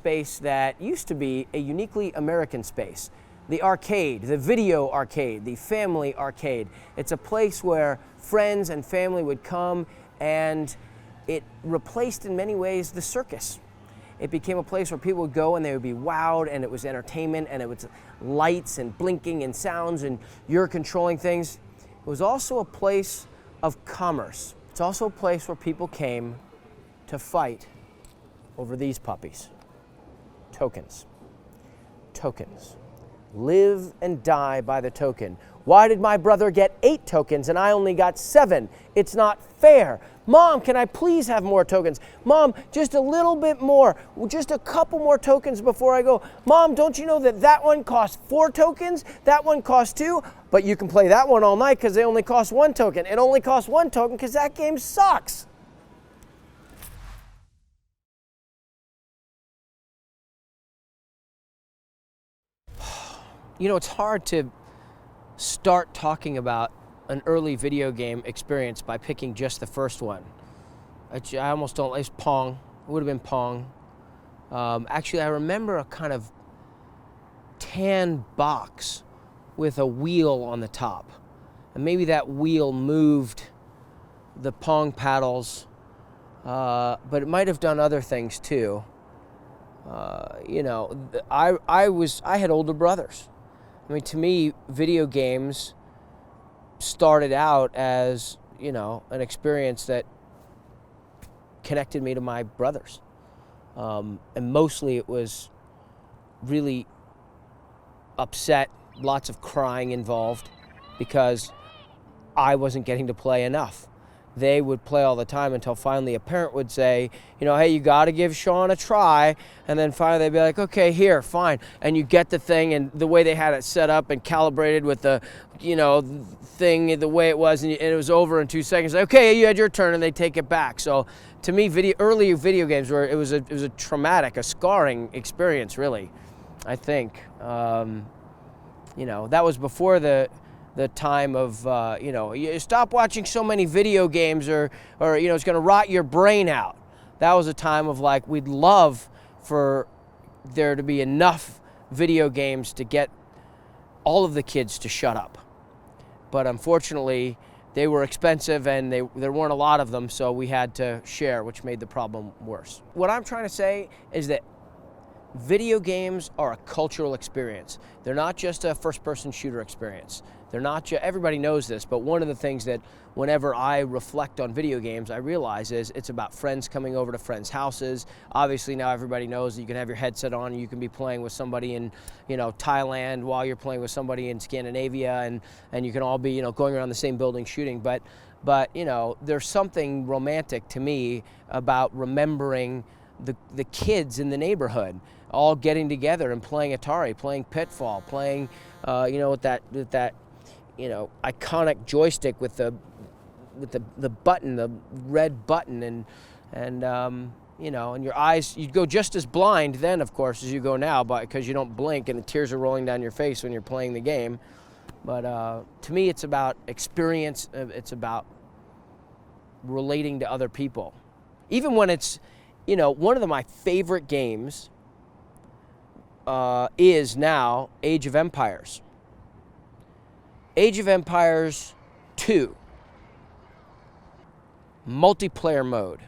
space that used to be a uniquely American space. The arcade, the video arcade, the family arcade. It's a place where friends and family would come, and it replaced in many ways the circus. It became a place where people would go and they would be wowed, and it was entertainment, and it was lights and blinking and sounds, and you're controlling things. It was also a place of commerce. It's also a place where people came to fight over these puppies. Tokens. Tokens. Live and die by the token. Why did my brother get 8 tokens and I only got 7? It's not fair. Mom, can I please have more tokens? Mom, just a little bit more. Just a couple more tokens before I go. Mom, don't you know that that one costs 4 tokens? That one costs 2? But you can play that one all night because they only cost 1 token. It only costs 1 token because that game sucks. You know, it's hard to start talking about an early video game experience by picking just the first one. I almost don't, it's Pong. It would have been Pong. Actually, I remember a kind of tan box with a wheel on the top. And maybe that wheel moved the Pong paddles, but it might have done other things too. You know, I had older brothers. I mean, to me, video games started out as, you know, an experience that connected me to my brothers. And mostly it was really upset, lots of crying involved because I wasn't getting to play enough. They would play all the time until finally a parent would say, you know, hey, you got to give Sean a try. And then finally they'd be like, okay, here, fine. And you get the thing, and the way they had it set up and calibrated with the, you know, thing the way it was, and it was over in 2 seconds. Okay, you had your turn, and they take it back. So to me, early video games were it was a traumatic, a scarring experience, really. I think, you know, that was before the time of, you know, you stop watching so many video games or you know, it's going to rot your brain out. That was a time of like, we'd love for there to be enough video games to get all of the kids to shut up. But unfortunately, they were expensive and there weren't a lot of them, so we had to share, which made the problem worse. What I'm trying to say is that video games are a cultural experience. They're not just a first-person shooter experience. They're not just, everybody knows this, but one of the things that whenever I reflect on video games, I realize is it's about friends coming over to friends' houses. Obviously now everybody knows that you can have your headset on and you can be playing with somebody in, you know, Thailand while you're playing with somebody in Scandinavia, and you can all be, you know, going around the same building shooting. But you know, there's something romantic to me about remembering the kids in the neighborhood all getting together and playing Atari, playing Pitfall, playing, you know, with that, you know, iconic joystick with the button, the red button, and you know, and your eyes, you'd go just as blind then, of course, as you go now, because you don't blink and the tears are rolling down your face when you're playing the game. But to me, it's about experience. It's about relating to other people, even when it's, you know, one of my favorite games is now Age of Empires. Age of Empires 2. Multiplayer mode.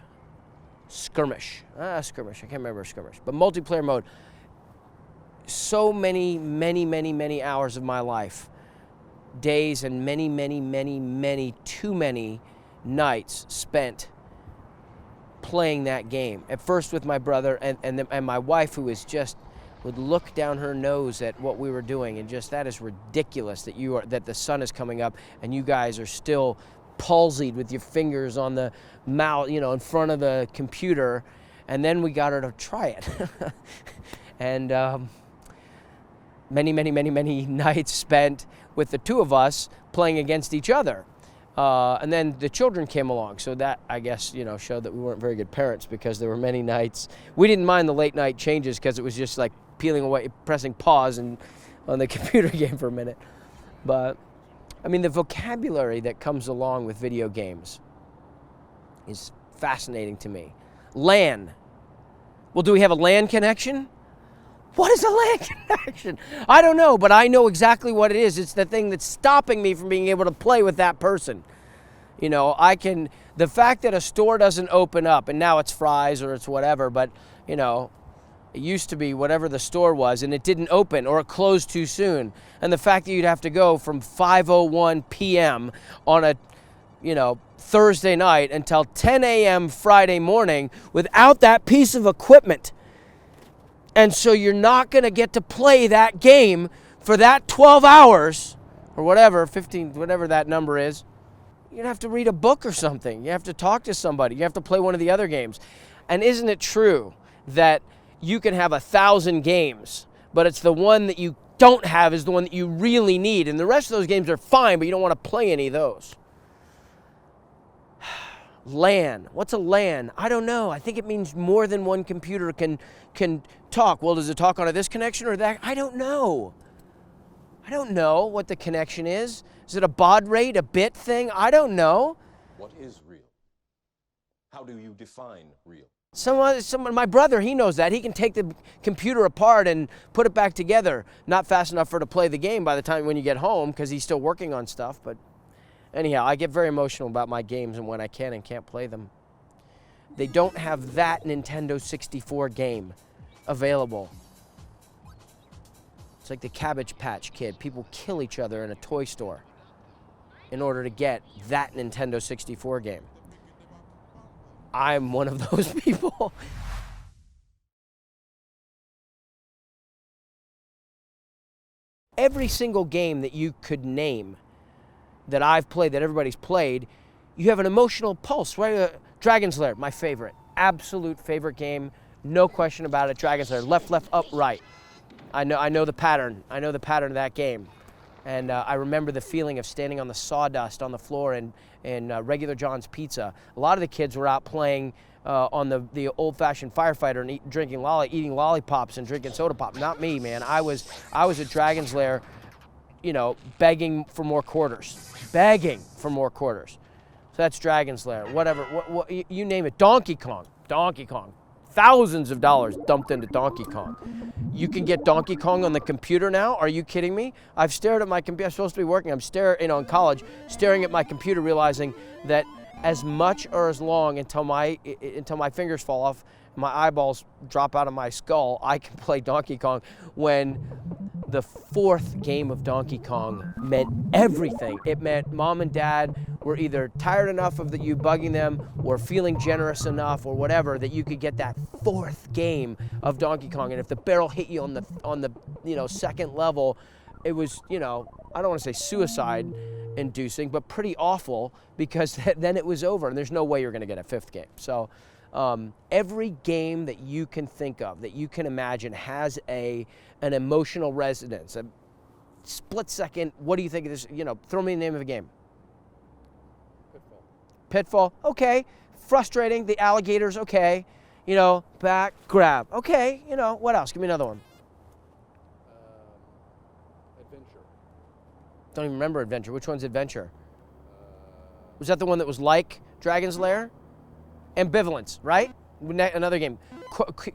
Skirmish. Skirmish. I can't remember skirmish. But multiplayer mode. So many hours of my life. Days and many, too many nights spent playing that game. At first with my brother and my wife, who was just would look down her nose at what we were doing and just, that is ridiculous that the sun is coming up and you guys are still palsied with your fingers on the mouse, you know, in front of the computer. And then we got her to try it. And many nights spent with the two of us playing against each other. And then the children came along, so that, I guess, you know, showed that we weren't very good parents, because there were many nights. We didn't mind the late night changes because it was just like peeling away, pressing pause and on the computer game for a minute. But I mean, the vocabulary that comes along with video games is fascinating to me. LAN, Well, do we have a LAN connection? What is a LAN connection? I don't know, but I know exactly what it is. It's the thing that's stopping me from being able to play with that person. You know, the fact that a store doesn't open up, and now it's Fry's or it's whatever, but, you know, it used to be whatever the store was, and it didn't open or it closed too soon. And the fact that you'd have to go from 5:01 p.m. on a, you know, Thursday night until 10 a.m. Friday morning without that piece of equipment. And so you're not going to get to play that game for that 12 hours or whatever, 15, whatever that number is. You'd have to read a book or something. You have to talk to somebody. You have to play one of the other games. And isn't it true that you can have 1,000 games, but it's the one that you don't have is the one that you really need. And the rest of those games are fine, but you don't want to play any of those. LAN. What's a LAN? I don't know. I think it means more than one computer can talk. Well, does it talk on this connection or that? I don't know. I don't know what the connection is. Is it a baud rate, a bit thing? I don't know. What is real? How do you define real? Someone, my brother, he knows that. He can take the computer apart and put it back together. Not fast enough for to play the game by the time when you get home because he's still working on stuff. But anyhow, I get very emotional about my games and when I can and can't play them. They don't have that Nintendo 64 game available. It's like the Cabbage Patch Kid. People kill each other in a toy store in order to get that Nintendo 64 game. I'm one of those people. Every single game that you could name that I've played, that everybody's played, you have an emotional pulse, right? Dragon's Lair, my favorite. Absolute favorite game. No question about it. Dragon's Lair. Left, left, up, right. I know the pattern. I know the pattern of that game. And I remember the feeling of standing on the sawdust on the floor in Regular John's Pizza. A lot of the kids were out playing on the old-fashioned firefighter and eating lollipops and drinking soda pop. Not me, man. I was at Dragon's Lair, you know, begging for more quarters. Begging for more quarters. So that's Dragon's Lair. Whatever. What you name it. Donkey Kong. Donkey Kong. Thousands of dollars dumped into Donkey Kong. You can get Donkey Kong on the computer now? Are you kidding me? I've stared at my computer. I'm supposed to be working. I'm in college, staring at my computer, realizing that as much or as long until my fingers fall off, my eyeballs drop out of my skull, I can play Donkey Kong. When the fourth game of Donkey Kong meant everything. It meant mom and dad were either tired enough of you bugging them or feeling generous enough or whatever that you could get that fourth game of Donkey Kong. And if the barrel hit you on the second level, it was, I don't want to say suicide inducing, but pretty awful because then it was over and there's no way you're going to get a fifth game. So every game that you can think of, that you can imagine, has an emotional resonance. A split second, what do you think of this? Throw me the name of a game. Pitfall, okay. Frustrating, the alligators, okay. Back, grab, okay. What else? Give me another one. Adventure. Don't even remember Adventure. Which one's Adventure? Was that the one that was like Dragon's Lair? Ambivalence, right? Another game.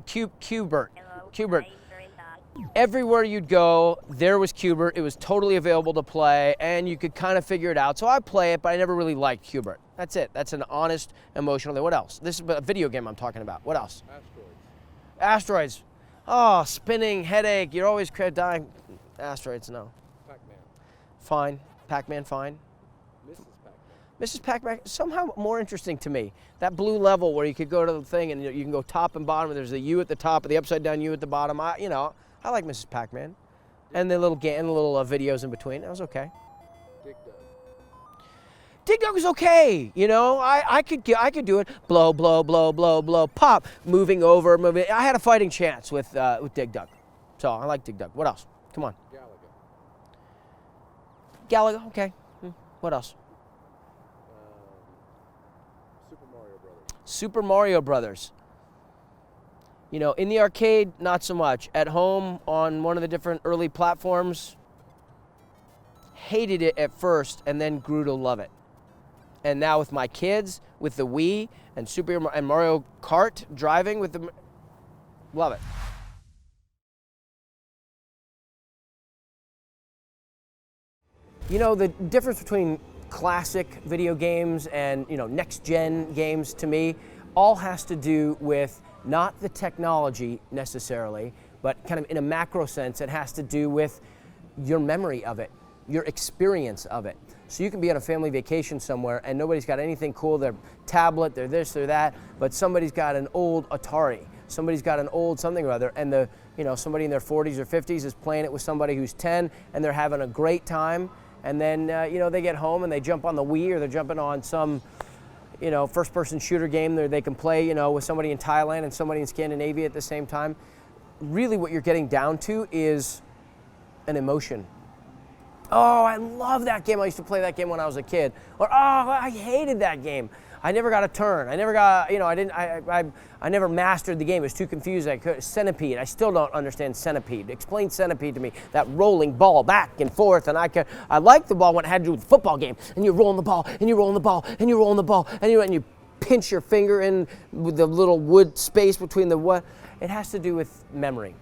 Q*bert. Q*bert. Everywhere you'd go, there was Q*bert. It was totally available to play, and you could kind of figure it out. So I play it, but I never really liked Q*bert. That's it. That's an honest, emotional thing. What else? This is a video game I'm talking about. What else? Asteroids. Oh, spinning, headache. You're always dying. Asteroids, no. Pac-Man. Fine. Pac-Man, fine. Mrs. Pac-Man, somehow more interesting to me. That blue level where you could go to the thing and you can go top and bottom, and there's a U at the top and the upside down U at the bottom. I like Mrs. Pac-Man. And the little videos in between. That was okay. Dig Dug was okay. I could do it. Blow, blow, blow, blow, blow, pop. Moving over, moving. I had a fighting chance with Dig Dug. So I like Dig Dug. What else? Come on. Galaga, okay. What else? Super Mario Brothers. In the arcade, not so much. At home, on one of the different early platforms, hated it at first and then grew to love it. And now with my kids, with the Wii and Mario Kart driving with the... Love it. You know, the difference between classic video games and, you know, next-gen games to me all has to do with not the technology necessarily, but kind of in a macro sense, it has to do with your memory of it, your experience of it. So you can be on a family vacation somewhere and nobody's got anything cool, their tablet, they're this, they're that, but somebody's got an old Atari, somebody's got an old something or other, and somebody in their 40s or 50s is playing it with somebody who's 10 and they're having a great time, and then they get home and they jump on the Wii or they're jumping on some first-person shooter game that they can play with somebody in Thailand and somebody in Scandinavia at the same time. Really what you're getting down to is an emotion. Oh, I love that game. I used to play that game when I was a kid. Or, oh, I hated that game. I never got a turn. I never got, I never mastered the game. It was too confusing. Centipede. I still don't understand Centipede. Explain Centipede to me. That rolling ball back and forth. And I liked the ball when it had to do with the football game. And you're rolling the ball, and you're rolling the ball, and you're rolling the ball, and you pinch your finger in with the little wood space between the what. It has to do with memory.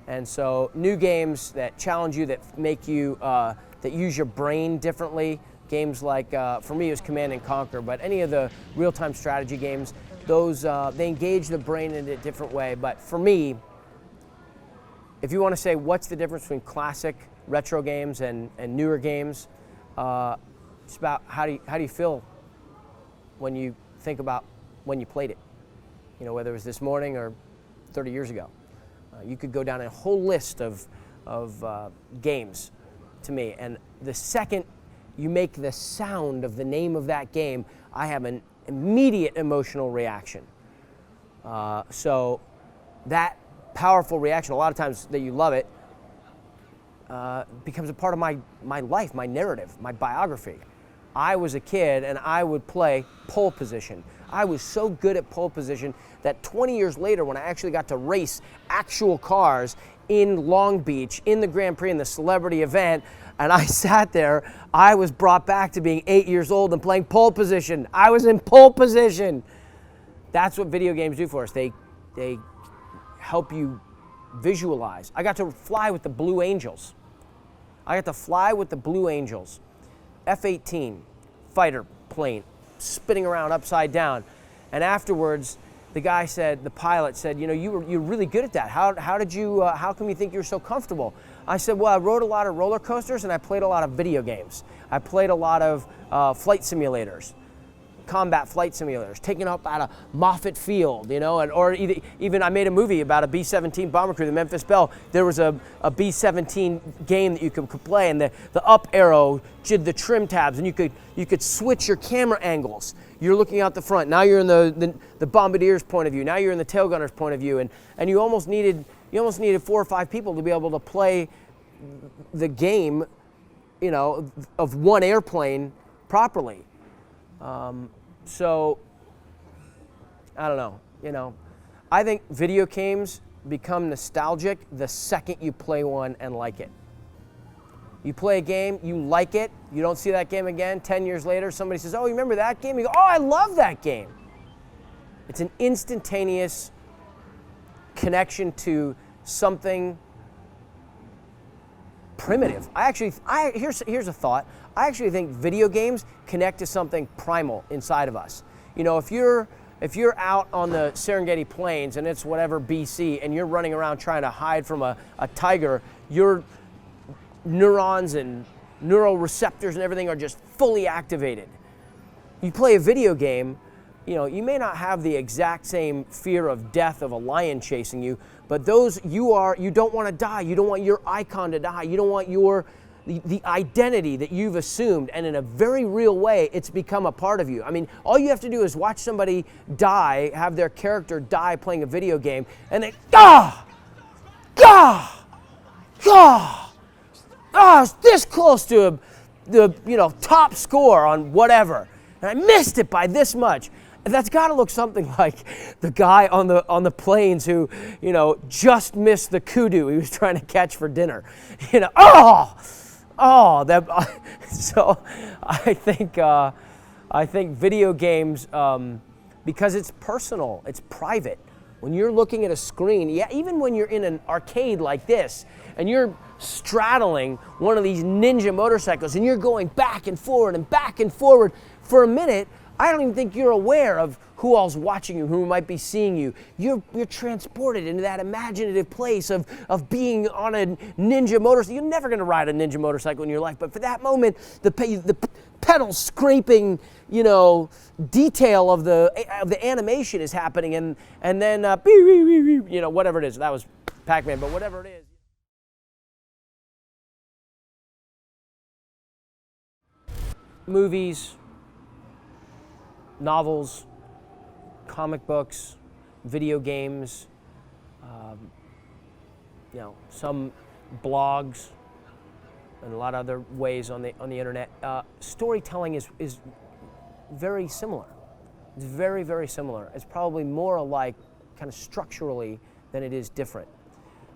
And so new games that challenge you, that make you, that use your brain differently, games like, for me it was Command and Conquer, but any of the real-time strategy games, those, they engage the brain in a different way. But for me, if you want to say what's the difference between classic retro games and newer games, it's about how do you feel when you think about when you played it, whether it was this morning or 30 years ago. You could go down a whole list of games to me, and the second you make the sound of the name of that game, I have an immediate emotional reaction. So that powerful reaction, a lot of times that you love it, becomes a part of my life, my narrative, my biography. I was a kid and I would play pole position. I was so good at pole position that 20 years later, when I actually got to race actual cars in Long Beach, in the Grand Prix, in the celebrity event, and I sat there, I was brought back to being 8 years old and playing pole position. I was in pole position. That's what video games do for us. They help you visualize. I got to fly with the Blue Angels. F-18 fighter plane spinning around upside down. And afterwards, the pilot said, you're really good at that. How come you think you're so comfortable? I said, well, I rode a lot of roller coasters and I played a lot of video games. I played a lot of flight simulators, combat flight simulators, taking up out of Moffett Field, or even I made a movie about a B-17 bomber crew, the Memphis Belle. There was a B-17 game that you could play, and the up arrow did the trim tabs, and you could switch your camera angles. You're looking out the front. Now you're in the bombardier's point of view. Now you're in the tail gunner's point of view, and you almost needed 4 or 5 people to be able to play the game, of one airplane properly. So, I don't know, I think video games become nostalgic the second you play one and like it. You play a game, you like it, you don't see that game again, 10 years later, somebody says, oh, you remember that game? You go, oh, I love that game. It's an instantaneous connection to something primitive. Here's a thought. I actually think video games connect to something primal inside of us. If you're out on the Serengeti Plains and it's whatever BC and you're running around trying to hide from a tiger, your neurons and neural receptors and everything are just fully activated. You play a video game, you may not have the exact same fear of death of a lion chasing you, but you don't want to die. You don't want your icon to die. You don't want the identity that you've assumed, and in a very real way, it's become a part of you. I mean, all you have to do is watch somebody die, have their character die playing a video game, and they, it's this close to the top score on whatever, and I missed it by this much. That's got to look something like the guy on the plains who, just missed the kudu he was trying to catch for dinner. So I think video games, because it's personal, it's private. When you're looking at a screen, yeah, even when you're in an arcade like this, and you're straddling one of these ninja motorcycles, and you're going back and forward for a minute, I don't even think you're aware of who all's watching you, who might be seeing you. You're transported into that imaginative place of being on a ninja motorcycle. You're never going to ride a ninja motorcycle in your life, but for that moment, the pedal scraping, detail of the animation is happening, and then whatever it is. That was Pac-Man, but whatever it is. Movies, novels, comic books, video games, some blogs, and a lot of other ways on the internet. Storytelling is very similar. It's very, very similar. It's probably more alike, kind of structurally, than it is different.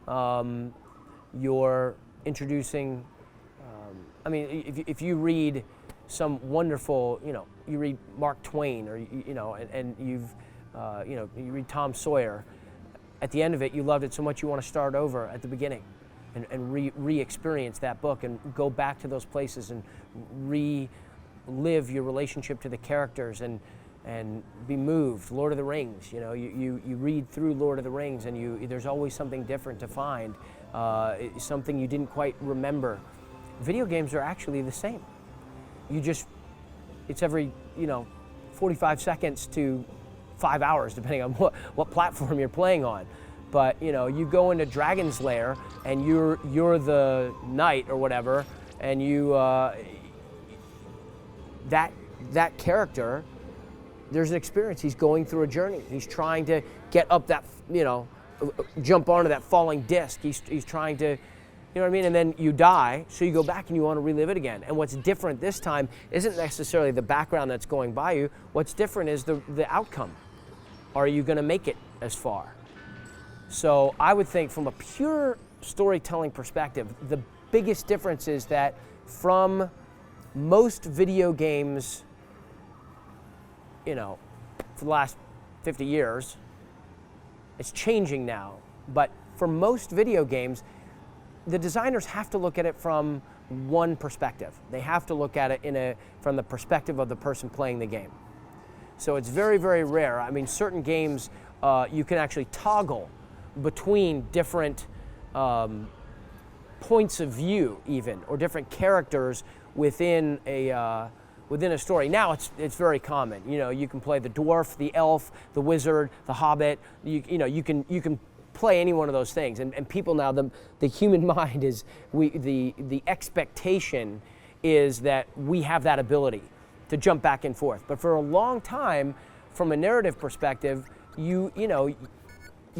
You're introducing. If you read some wonderful, you read Mark Twain, or and you read Tom Sawyer. At the end of it, you loved it so much you want to start over at the beginning, and re-experience that book and go back to those places and relive your relationship to the characters and be moved. Lord of the Rings, you read through Lord of the Rings, and there's always something different to find, something you didn't quite remember. Video games are actually the same. It's every 45 seconds to 5 hours, depending on what platform you're playing on. But you go into Dragon's Lair and you're the knight or whatever, and that character, there's an experience. He's going through a journey. He's trying to get up that jump onto that falling disc. He's trying to. You know what I mean? And then you die, so you go back and you want to relive it again. And what's different this time isn't necessarily the background that's going by you. What's different is the outcome. Are you going to make it as far? So I would think from a pure storytelling perspective, the biggest difference is that from most video games, for the last 50 years, it's changing now. But for most video games, the designers have to look at it from one perspective. They have to look at it from the perspective of the person playing the game. So it's very, very rare. Certain games you can actually toggle between different points of view, even, or different characters within a story. Now it's very common. You can play the dwarf, the elf, the wizard, the hobbit. You can play any one of those things, and people now, the human mind is, the expectation is that we have that ability to jump back and forth. But for a long time, from a narrative perspective, you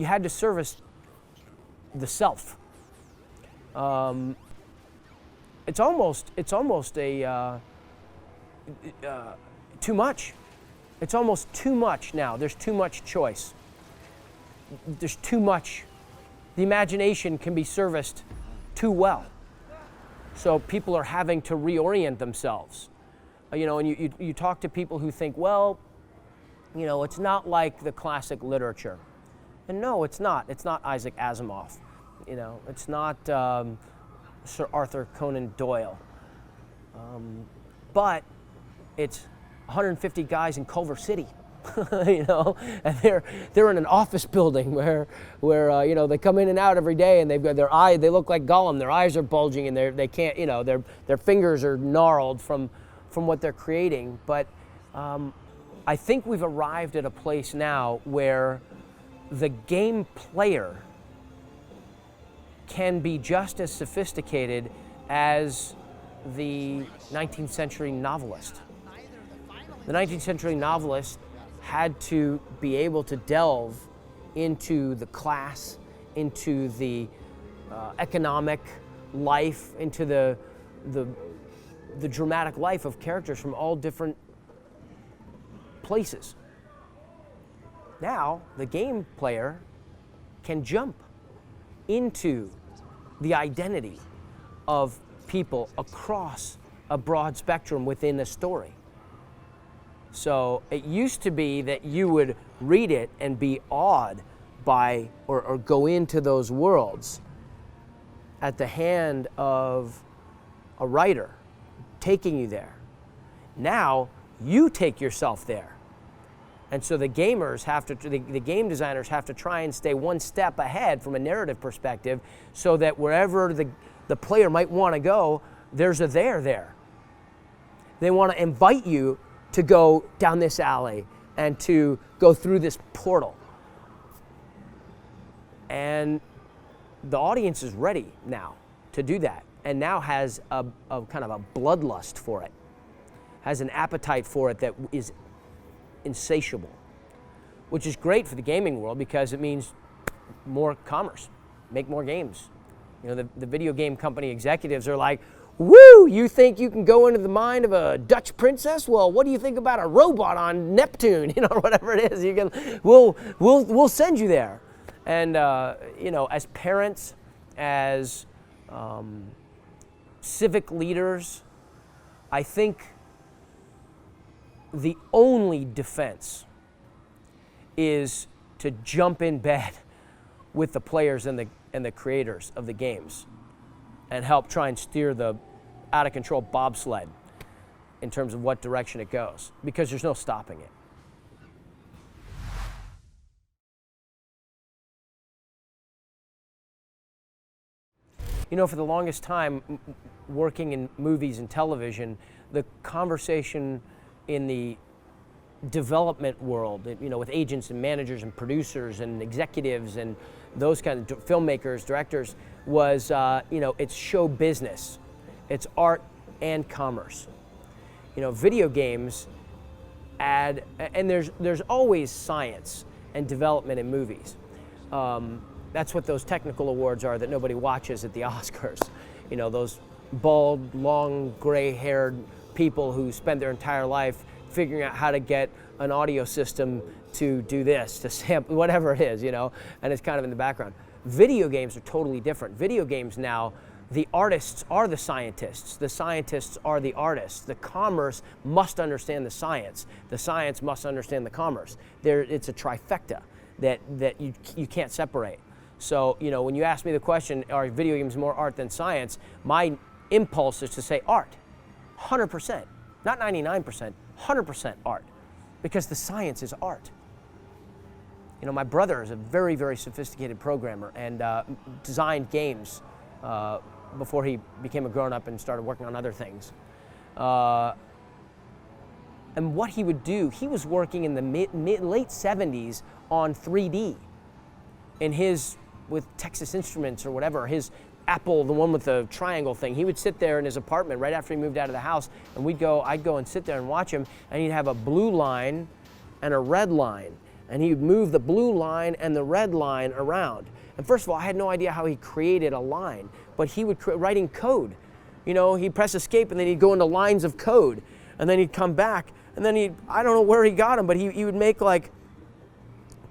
had to service the self. It's almost a too much. It's almost too much now. There's too much choice. There's too much. The imagination can be serviced too well. So people are having to reorient themselves. And you talk to people who think, well, it's not like the classic literature. And no, it's not. It's not Isaac Asimov. It's not Sir Arthur Conan Doyle. But it's 150 guys in Culver City. And they're in an office building where they come in and out every day, and they've got they look like Gollum. Their eyes are bulging, and they can't, their fingers are gnarled from what they're creating. But I think we've arrived at a place now where the game player can be just as sophisticated as the 19th century novelist. The 19th century novelist had to be able to delve into the class, into the economic life, into the dramatic life of characters from all different places. Now, the game player can jump into the identity of people across a broad spectrum within a story. So it used to be that you would read it and be awed by or go into those worlds at the hand of a writer taking you there. Now you take yourself there. And so the gamers have to, the game designers have to try and stay one step ahead from a narrative perspective so that wherever the player might want to go, there's a there. They want to invite you to go down this alley and to go through this portal. And the audience is ready now to do that, and now has a kind of a bloodlust for it, has an appetite for it that is insatiable, which is great for the gaming world because it means more commerce, make more games. You know, the video game company executives are like, woo, you think you can go into the mind of a Dutch princess? Well, what do you think about a robot on Neptune? You know, whatever it is, we'll send you there. And you know, as parents, as civic leaders, I think the only defense is to jump in bed with the players and the creators of the games and help try and steer the out-of-control bobsled in terms of what direction it goes, because there's no stopping it. You know, for the longest time, working in movies and television, the conversation in the development world, you know, with agents and managers and producers and executives and those kind of filmmakers, directors, was, you know, it's show business. It's art and commerce. You know, video games add, and there's always science and development in movies. That's what those technical awards are that nobody watches at the Oscars. You know, those bald, long, gray-haired people who spend their entire life figuring out how to get an audio system to do this, to sample, whatever it is, you know, and it's kind of in the background. Video games are totally different. Video games now, the artists are the scientists are the artists. The commerce must understand the science must understand the commerce. It's a trifecta that you can't separate. So, you know, when you ask me the question, are video games more art than science, my impulse is to say art, 100%, not 99%, 100% art, because the science is art. You know, my brother is a very, very sophisticated programmer and designed games before he became a grown-up and started working on other things. And what he would do, he was working in the late 70s on 3D with Texas Instruments or whatever, his Apple, the one with the triangle thing. He would sit there in his apartment right after he moved out of the house, and I'd go and sit there and watch him, and he'd have a blue line and a red line, and he would move the blue line and the red line around. And first of all, I had no idea how he created a line, but he would writing code. You know, he'd press escape and then he'd go into lines of code, and then he'd come back, and then I don't know where he got them, but he would make like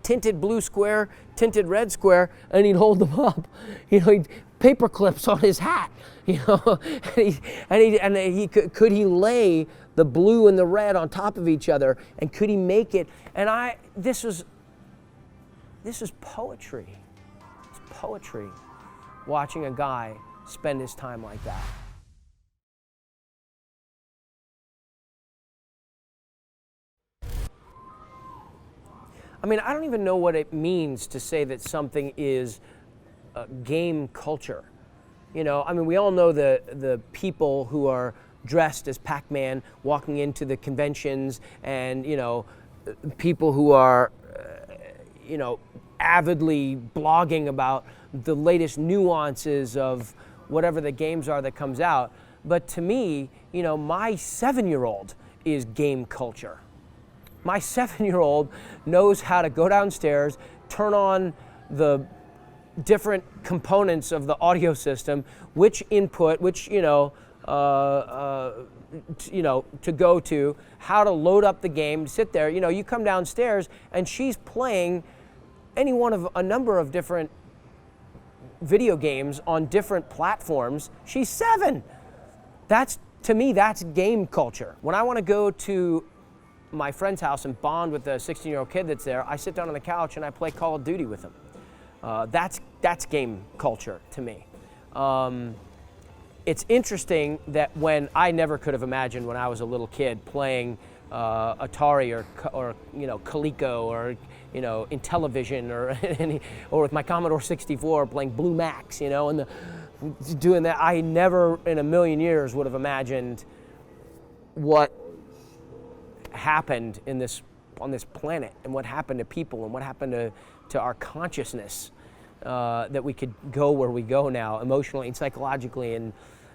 tinted blue square, tinted red square, and he'd hold them up. You know, he'd paper clips on his hat. You know, could he lay the blue and the red on top of each other, and could he make it? And this is poetry. It's poetry, watching a guy spend his time like that. I mean, I don't even know what it means to say that something is game culture. You know, I mean, we all know the people who are dressed as Pac-Man walking into the conventions, and, you know, people who are, you know, avidly blogging about the latest nuances of whatever the games are that comes out. But to me, you know, my 7-year-old is game culture. My 7-year-old knows how to go downstairs, turn on the different components of the audio system, which input, which, you know, to go to, how to load up the game, sit there. You know, you come downstairs and she's playing any one of a number of different video games on different platforms. She's 7. To me, that's game culture. When I want to go to my friend's house and bond with the 16-year-old kid that's there, I sit down on the couch and I play Call of Duty with him. That's game culture to me. It's interesting that when I never could have imagined when I was a little kid playing Atari or Coleco or Intellivision or with my Commodore 64 playing Blue Max, and doing that. I never in a million years would have imagined what happened on this planet and what happened to people and what happened to our consciousness, that we could go where we go now emotionally and psychologically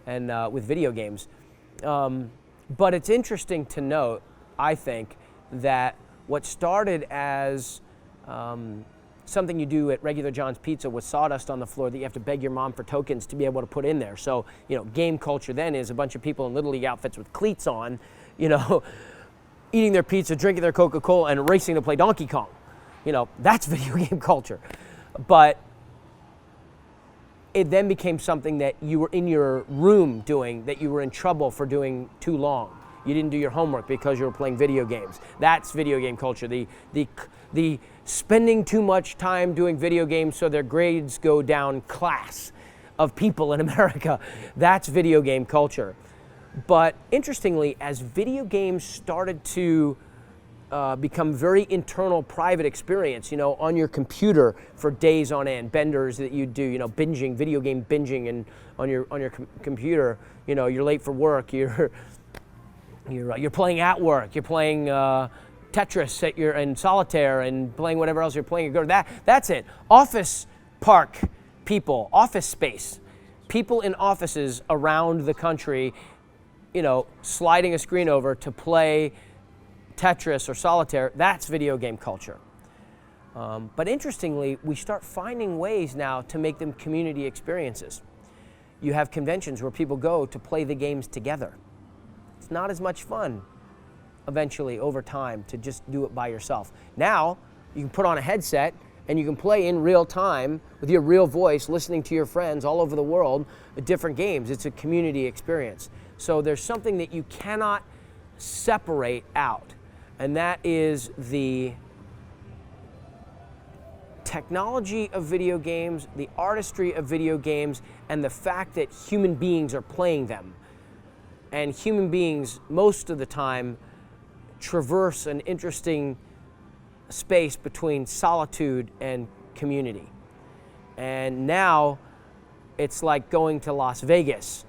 and with video games. But it's interesting to note, I think, that what started as something you do at regular John's Pizza with sawdust on the floor that you have to beg your mom for tokens to be able to put in there. So, game culture then is a bunch of people in Little League outfits with cleats on, eating their pizza, drinking their Coca-Cola, and racing to play Donkey Kong. That's video game culture. But it then became something that you were in your room doing, that you were in trouble for doing too long. You didn't do your homework because you were playing video games. That's video game culture. The spending too much time doing video games so their grades go down class of people in America. That's video game culture. But interestingly, as video games started to become very internal, private experience, on your computer for days on end, benders that you do, binging, video game binging, and on your computer, you're late for work, you're playing at work, you're playing Tetris and Solitaire and playing whatever else you're playing. That's it. Office park people, office space, people in offices around the country, sliding a screen over to play Tetris or Solitaire. That's video game culture. But interestingly, we start finding ways now to make them community experiences. You have conventions where people go to play the games together. It's not as much fun eventually over time to just do it by yourself. Now you can put on a headset and you can play in real time with your real voice, listening to your friends all over the world different games. It's a community experience. So there's something that you cannot separate out, and that is the technology of video games, the artistry of video games, and the fact that human beings are playing them. And human beings, most of the time, traverse an interesting space between solitude and community. And now it's like going to Las Vegas.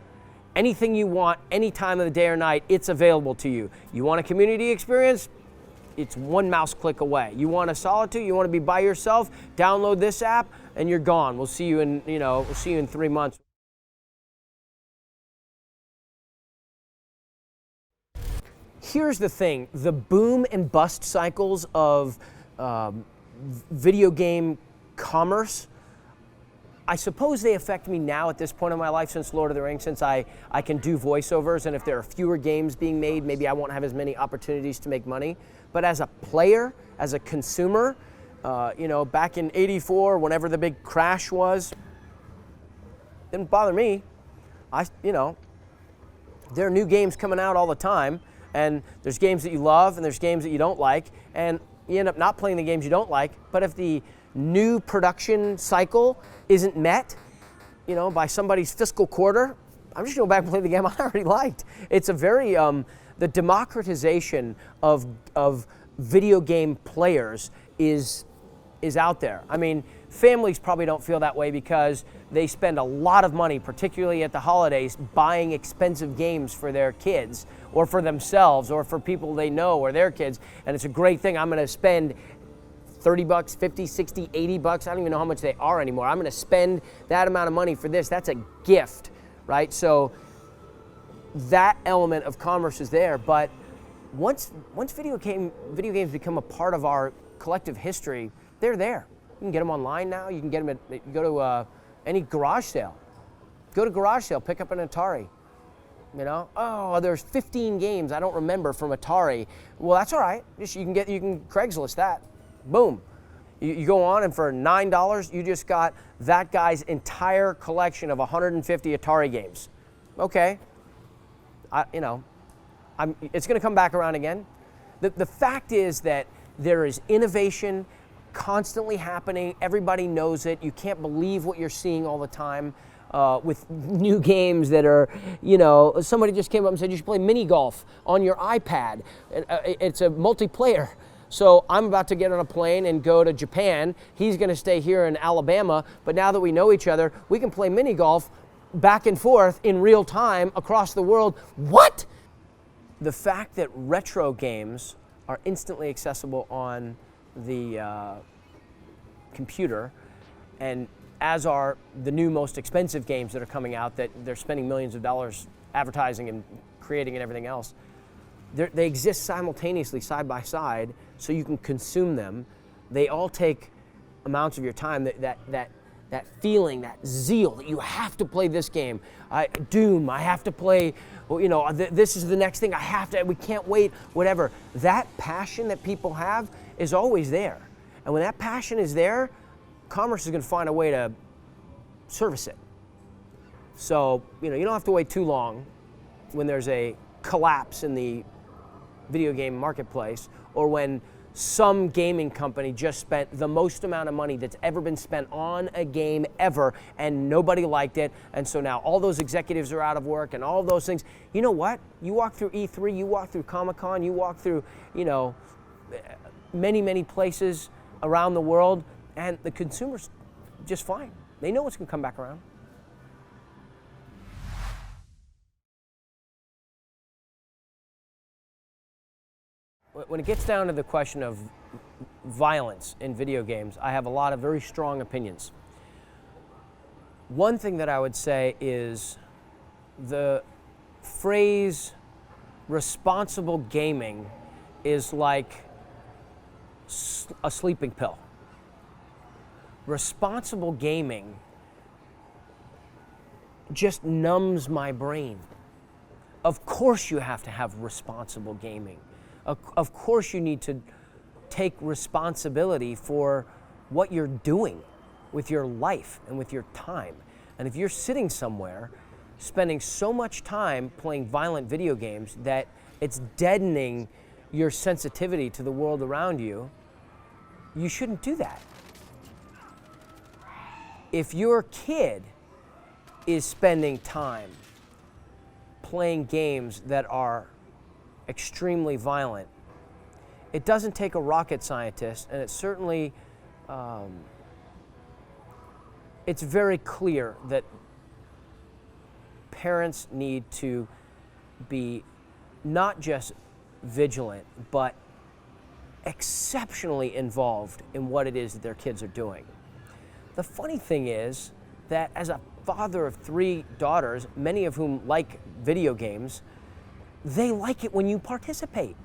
Anything you want, any time of the day or night, it's available to you. You want a community experience? It's one mouse click away. You want a solitude? You want to be by yourself? Download this app, and you're gone. We'll see you in 3 months. Here's the thing: the boom and bust cycles of video game commerce, I suppose they affect me now at this point in my life since Lord of the Rings, since I can do voiceovers, and if there are fewer games being made, maybe I won't have as many opportunities to make money. But as a player, as a consumer, back in '84, whenever the big crash was, didn't bother me. There are new games coming out all the time, and there's games that you love and there's games that you don't like, and you end up not playing the games you don't like. But if the new production cycle isn't met, by somebody's fiscal quarter, I'm just gonna go back and play the game I already liked. It's a very, the democratization of video game players is out there. I mean, families probably don't feel that way because they spend a lot of money, particularly at the holidays, buying expensive games for their kids or for themselves or for people they know or their kids. And it's a great thing. I'm gonna spend $30, $50, $60, $80. I don't even know how much they are anymore. I'm gonna spend that amount of money for this. That's a gift, right? So that element of commerce is there, but once video games become a part of our collective history, they're there. You can get them online now. You can get them you go to any garage sale. Go to garage sale, pick up an Atari. There's 15 games I don't remember from Atari. Well, that's all right. You can Craigslist that. Boom. You go on, and for $9, you just got that guy's entire collection of 150 Atari games. Okay. It's going to come back around again. The fact is that there is innovation constantly happening. Everybody knows it. You can't believe what you're seeing all the time with new games that are, somebody just came up and said you should play mini golf on your iPad. It's a multiplayer. So I'm about to get on a plane and go to Japan. He's going to stay here in Alabama. But now that we know each other, we can play mini golf back and forth in real time across the world. What? The fact that retro games are instantly accessible on the computer, and as are the new most expensive games that are coming out that they're spending millions of dollars advertising and creating and everything else, they exist simultaneously side by side so you can consume them. They all take amounts of your time. That feeling, that zeal that you have to play this game. Doom, I have to play, this is the next thing, we can't wait, whatever. That passion that people have is always there. And when that passion is there, commerce is going to find a way to service it. So, you don't have to wait too long when there's a collapse in the video game marketplace, or when some gaming company just spent the most amount of money that's ever been spent on a game ever, and nobody liked it, and so now all those executives are out of work and all those things. You know what? You walk through E3, you walk through Comic-Con, you walk through, many, many places around the world, and the consumer's just fine. They know it's going to come back around. When it gets down to the question of violence in video games, I have a lot of very strong opinions. One thing that I would say is the phrase responsible gaming is like a sleeping pill. Responsible gaming just numbs my brain. Of course you have to have responsible gaming. Of course you need to take responsibility for what you're doing with your life and with your time. And if you're sitting somewhere spending so much time playing violent video games that it's deadening your sensitivity to the world around you, you shouldn't do that. If your kid is spending time playing games that are extremely violent, it doesn't take a rocket scientist, and it certainly, it's very clear that parents need to be not just vigilant, but exceptionally involved in what it is that their kids are doing. The funny thing is that as a father of 3 daughters, many of whom like video games, they like it when you participate.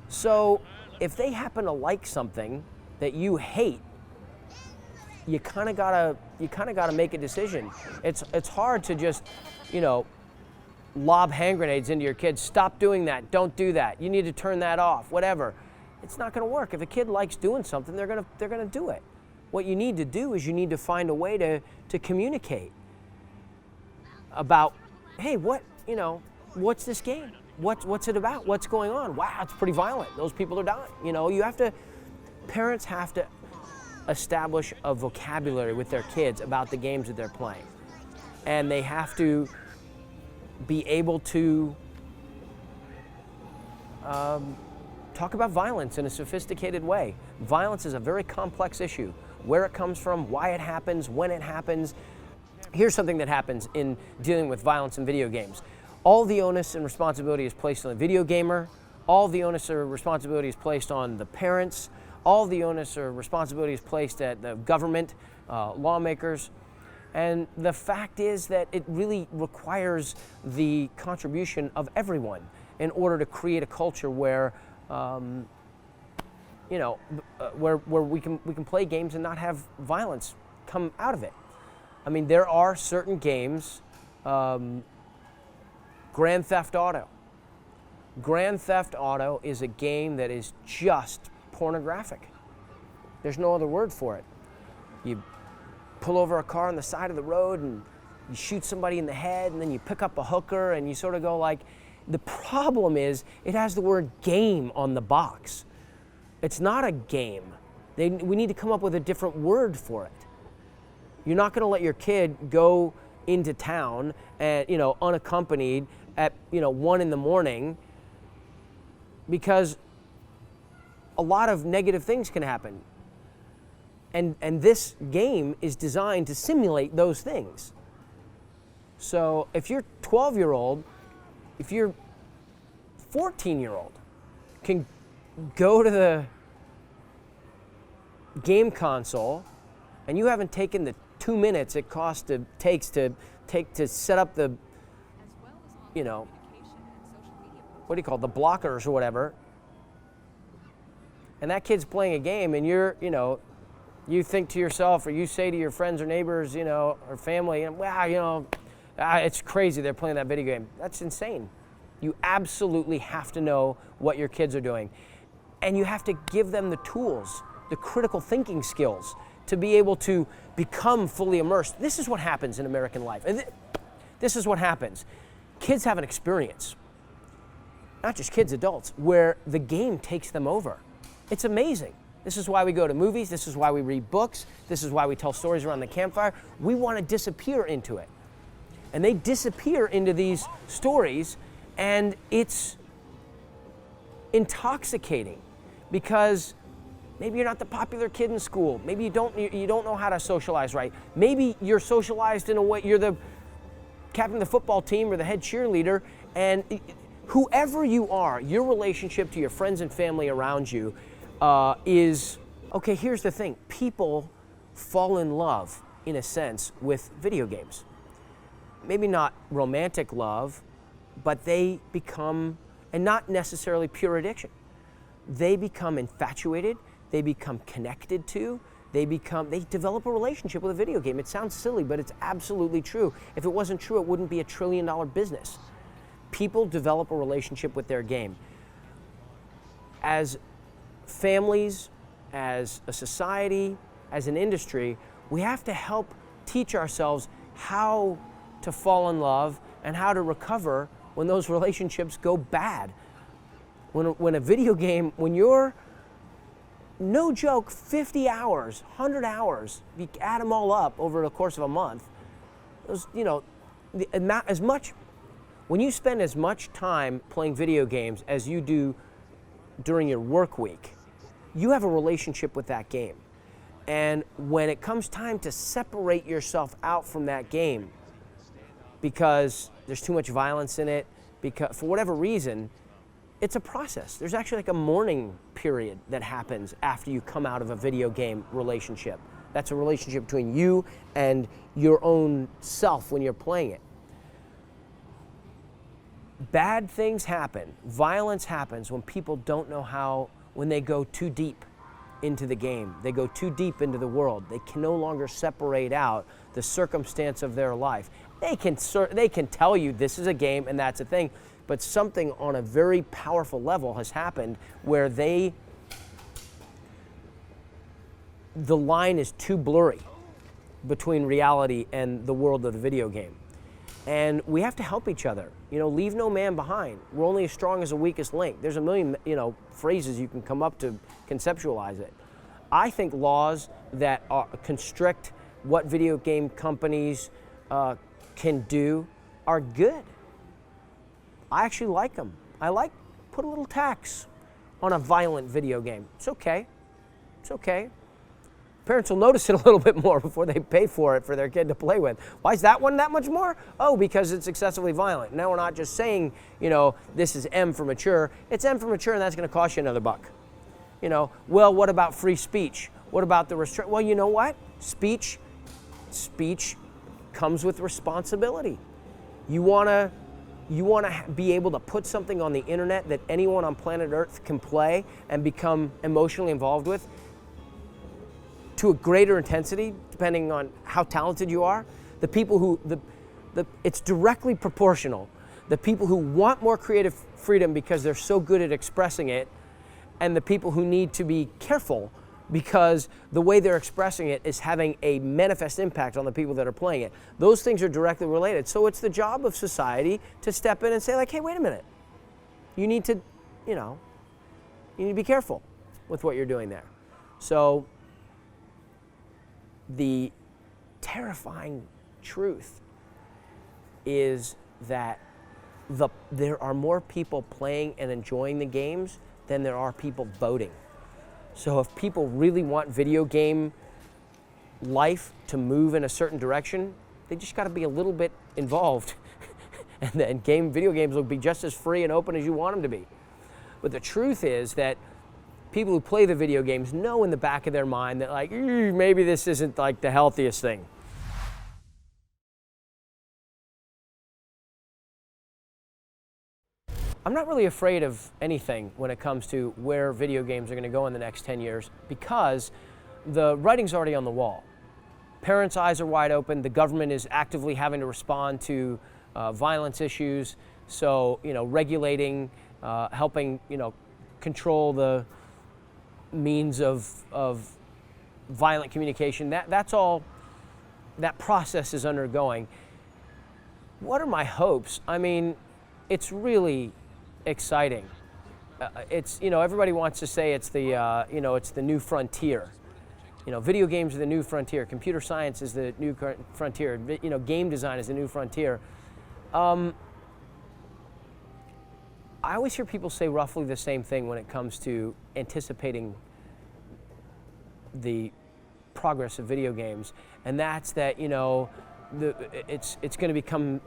So if they happen to like something that you hate, you kind of gotta make a decision. It's hard to just, lob hand grenades into your kids. Stop doing that. Don't do that. You need to turn that off. Whatever. It's not going to work. If a kid likes doing something, they're gonna do it. What you need to do is you need to find a way to communicate about, hey, what's this game? What's it about? What's going on? Wow, it's pretty violent. Those people are dying. Parents have to establish a vocabulary with their kids about the games that they're playing. And they have to be able to talk about violence in a sophisticated way. Violence is a very complex issue. Where it comes from, why it happens, when it happens. Here's something that happens in dealing with violence in video games. All the onus and responsibility is placed on the video gamer. All the onus or responsibility is placed on the parents. All the onus or responsibility is placed at the government, lawmakers. And the fact is that it really requires the contribution of everyone in order to create a culture where, where we can play games and not have violence come out of it. I mean, there are certain games, Grand Theft Auto. Grand Theft Auto is a game that is just pornographic. There's no other word for it. You pull over a car on the side of the road and you shoot somebody in the head, and then you pick up a hooker and you sort of go like, the problem is it has the word game on the box. It's not a game. We need to come up with a different word for it. You're not going to let your kid go into town and, unaccompanied at, 1 in the morning, because a lot of negative things can happen. And this game is designed to simulate those things. So if you're 12-year-old, if you're 14-year-old, can go to the game console and you haven't taken the 2 minutes it takes to set up the, what do you call it, the blockers or whatever, and that kid's playing a game, and you think to yourself, or you say to your friends or neighbors, or family, and wow, it's crazy they're playing that video game. That's insane. You absolutely have to know what your kids are doing, and you have to give them the tools, the critical thinking skills, to be able to become fully immersed. This is what happens in American life. And this is what happens. Kids have an experience, not just kids, adults, where the game takes them over. It's amazing. This is why we go to movies. This is why we read books. This is why we tell stories around the campfire. We want to disappear into it. And they disappear into these stories, and it's intoxicating because maybe you're not the popular kid in school. Maybe you don't know how to socialize right. Maybe you're socialized in a way, you're the captain of the football team or the head cheerleader, and whoever you are, your relationship to your friends and family around you is, okay, here's the thing. People fall in love, in a sense, with video games. Maybe not romantic love, but they become, and not necessarily pure addiction. They become infatuated, they become connected to, they develop a relationship with a video game. It sounds silly, but it's absolutely true. If it wasn't true, it wouldn't be $1 trillion business. People develop a relationship with their game. As families, as a society, as an industry, we have to help teach ourselves how to fall in love and how to recover when those relationships go bad. When a video game, when you're, no joke, 50 hours, 100 hours, you add them all up over the course of a month, those, when you spend as much time playing video games as you do during your work week, you have a relationship with that game. And when it comes time to separate yourself out from that game because there's too much violence in it, because for whatever reason, it's a process. There's actually like a mourning period that happens after you come out of a video game relationship. That's a relationship between you and your own self when you're playing it. Bad things happen, violence happens when people don't know how, when they go too deep into the game, they go too deep into the world. They can no longer separate out the circumstance of their life. They can tell you this is a game and that's a thing, but something on a very powerful level has happened where the line is too blurry between reality and the world of the video game. And we have to help each other. Leave no man behind. We're only as strong as the weakest link. There's a million, phrases you can come up to conceptualize it. I think laws that constrict what video game companies can do are good. I actually like them. Put a little tax on a violent video game. It's okay. It's okay. Parents will notice it a little bit more before they pay for it for their kid to play with. Why is that one that much more? Oh, because it's excessively violent. Now we're not just saying, this is M for mature. It's M for mature, and that's going to cost you another $1. Well, what about free speech? What about the restrict? Well, you know what? Speech comes with responsibility. You want to be able to put something on the internet that anyone on planet Earth can play and become emotionally involved with to a greater intensity, depending on how talented you are. The people who, it's directly proportional. The people who want more creative freedom because they're so good at expressing it, and the people who need to be careful because the way they're expressing it is having a manifest impact on the people that are playing it. Those things are directly related. So it's the job of society to step in and say, like, hey, wait a minute. You need to be careful with what you're doing there. So the terrifying truth is that there are more people playing and enjoying the games than there are people voting. So if people really want video game life to move in a certain direction, they just got to be a little bit involved. And then video games will be just as free and open as you want them to be. But the truth is that people who play the video games know in the back of their mind that, like, maybe this isn't like the healthiest thing. I'm not really afraid of anything when it comes to where video games are going to go in the next 10 years because the writing's already on the wall. Parents' eyes are wide open. The government is actively having to respond to violence issues. So, regulating, helping, control the means of violent communication. That's all. That process is undergoing. What are my hopes? I mean, it's really exciting. It's everybody wants to say it's the it's the new frontier. Video games are the new frontier. Computer science is the new frontier. Game design is the new frontier. I always hear people say roughly the same thing when it comes to anticipating the progress of video games, and that's that it's going to become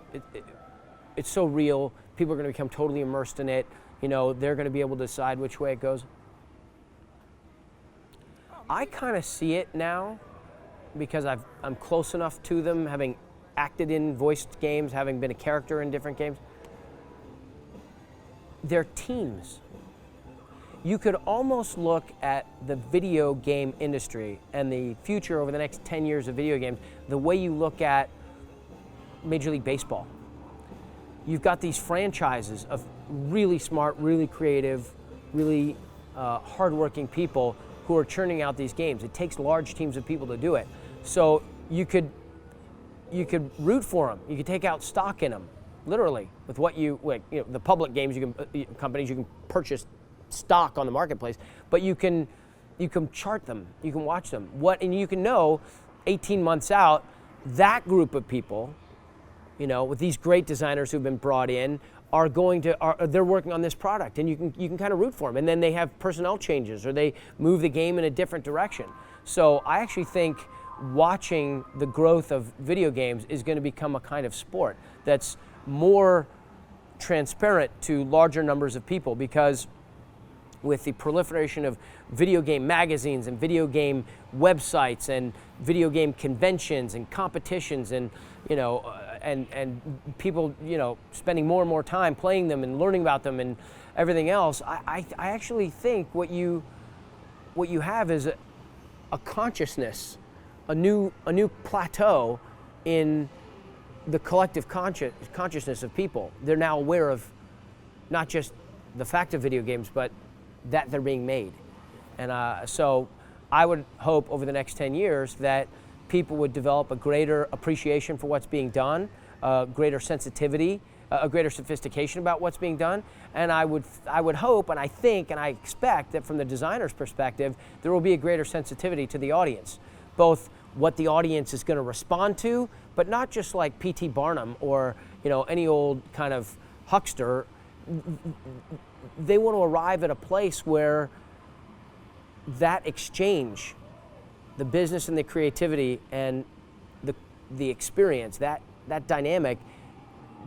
it's so real. People are going to become totally immersed in it. They're going to be able to decide which way it goes. I kind of see it now because I'm close enough to them, having acted in voiced games, having been a character in different games. They're teams. You could almost look at the video game industry and the future over the next 10 years of video games the way you look at Major League Baseball. You've got these franchises of really smart, really creative, really hardworking people who are churning out these games. It takes large teams of people to do it. So you could root for them. You could take out stock in them, literally, with what the public games companies you can purchase stock on the marketplace, but you can chart them, you can watch them. And you can know 18 months out that group of people, with these great designers who've been brought in, they're working on this product, and you can kind of root for them. And then they have personnel changes, or they move the game in a different direction. So I actually think watching the growth of video games is going to become a kind of sport that's more transparent to larger numbers of people, because with the proliferation of video game magazines and video game websites and video game conventions and competitions and and people spending more and more time playing them and learning about them and everything else, I actually think what you have is a consciousness, a new plateau in the collective consciousness of people. They're now aware of not just the fact of video games, but that they're being made. And so I would hope over the next 10 years that people would develop a greater appreciation for what's being done, greater sensitivity, a greater sophistication about what's being done. And I would hope, and I think, and I expect that from the designer's perspective, there will be a greater sensitivity to the audience, both what the audience is going to respond to, but not just like P.T. Barnum or any old kind of huckster. They want to arrive at a place where that exchange, the business and the creativity and the experience, that dynamic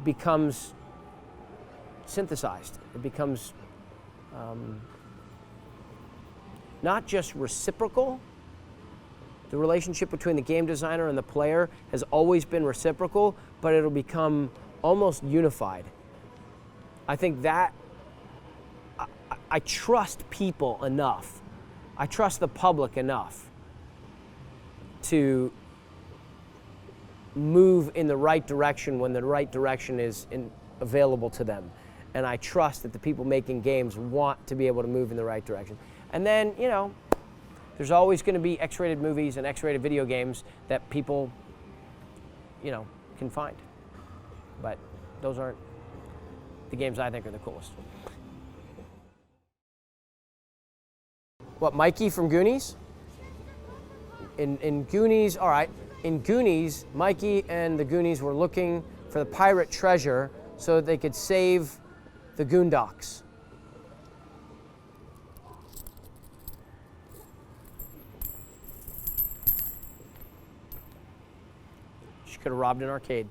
becomes synthesized. It becomes not just reciprocal. The relationship between the game designer and the player has always been reciprocal, but it'll become almost unified. I think that I trust people enough. I trust the public enough to move in the right direction when the right direction is available to them. And I trust that the people making games want to be able to move in the right direction. And then, there's always going to be X-rated movies and X-rated video games that people, can find. But those aren't the games I think are the coolest. What, Mikey from Goonies? In Goonies, all right, in Goonies, Mikey and the Goonies were looking for the pirate treasure so that they could save the Goondocks. She could have robbed an arcade.